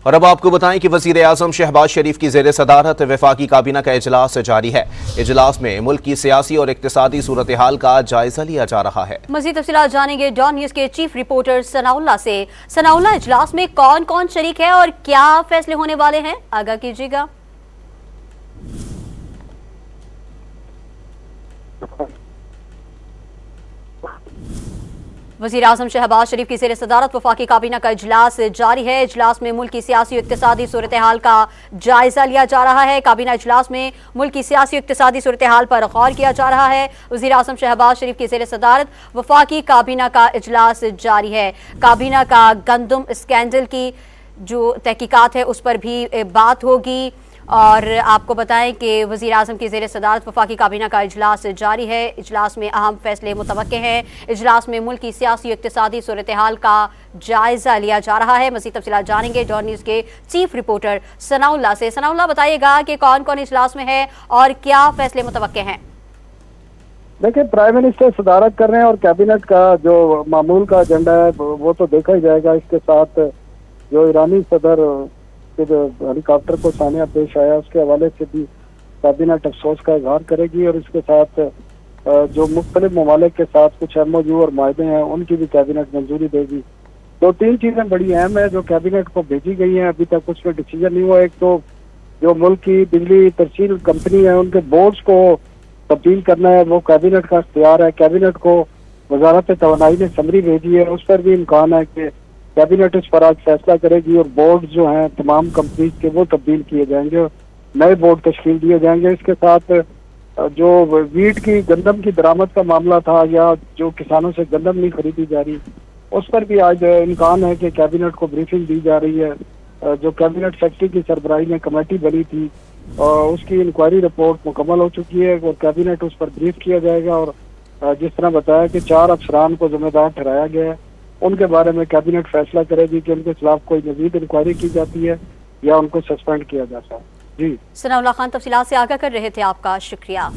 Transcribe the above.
और अब आपको बताएं कि वज़ीर आज़म शहबाज शरीफ की ज़ेर सदारत वफाकी काबीना का इजलास जारी है। इजलास में मुल्क की सियासी और इक्तिसादी सूरत हाल का जायजा लिया जा रहा है। मज़ीद तफ़सीलात जानेंगे डॉन न्यूज़ के चीफ रिपोर्टर सनाउल्लाह से। सनाउल्लाह, इजलास में कौन कौन शरीक है और क्या फैसले होने वाले हैं, आगाह कीजिएगा। वज़ीर आज़म शहबाज शरीफ की ज़ेर सदारत वफाकी काबीना का इजलास जारी है। इजलास में मुल्क की सियासी और इक्तिसादी सूरत हाल का जायजा लिया जा रहा है। काबीना इजलास में मुल्क की सियासी और इक्तिसादी सूरत हाल पर गौर किया जा रहा है। वज़ीर आज़म शहबाज शरीफ की ज़ेर सदारत वफाकी काबीना का इजलास जारी है। काबीना का गंदम स्कैंडल की जो तहकीकात है उस पर भी बात होगी। और आपको बताएं कि वज़ीर आज़म की ज़ेर सदारत वफाकी काबीना का इजलास जारी है। इजलास में अहम फैसले मुतवक्के हैं। इजलास में मुल्क की सियासी और इक्तिसादी सूरत हाल का जायजा लिया जा रहा है। मज़ीद तफ़सीलात जानेंगे डॉन न्यूज़ के चीफ रिपोर्टर सनाउल्लाह से। सनाउल्लाह, बताइएगा कि कौन कौन इजलास में है और क्या फैसले मुतवक्के हैं। देखिए, प्राइम मिनिस्टर सदारत कर रहे हैं और कैबिनेट का जो मामूल का एजेंडा है वो तो देखा ही जाएगा। इसके साथ जो ईरानी सदर हेलीकॉप्टर को सानिया पेश आया उसके हवाले से भी कैबिनेट अफसोस का इजहार करेगी और इसके साथ जो मुख्तलिफ ममालिक के साथ कुछ MOU और माहदे हैं उनकी भी कैबिनेट मंजूरी देगी। तो तीन चीजें बड़ी अहम है जो कैबिनेट को भेजी गई हैं, अभी तक उसमें डिसीजन नहीं हुआ। एक तो जो मुल्क की बिजली तरसील कंपनी है उनके बोर्ड्स को तब्दील करना है, वो कैबिनेट का इख्तियार है। कैबिनेट को वजारत तवानाई ने समरी भेजी है, उस पर भी इम्कान है कि कैबिनेट इस पर आज फैसला करेगी और बोर्ड जो हैं तमाम कंपनीज के वो तब्दील किए जाएंगे, नए बोर्ड तश्कील दिए जाएंगे। इसके साथ जो वीट की गंदम की दरामद का मामला था या जो किसानों से गंदम नहीं खरीदी जा रही, उस पर भी आज इम्कान है कि कैबिनेट को ब्रीफिंग दी जा रही है। जो कैबिनेट सेक्रेटरी की सरबराही में कमेटी बनी थी और उसकी इंक्वायरी रिपोर्ट मुकम्मल हो चुकी है और कैबिनेट उस पर ब्रीफ किया जाएगा। और जिस तरह बताया कि 4 अफसरान को जिम्मेदार ठहराया गया है, उनके बारे में कैबिनेट फैसला करेगी कि उनके खिलाफ कोई मजीद इंक्वायरी की जाती है या उनको सस्पेंड किया जाता है। जी, सनाउल्लाह खान तफसीलात से आगाह कर रहे थे, आपका शुक्रिया।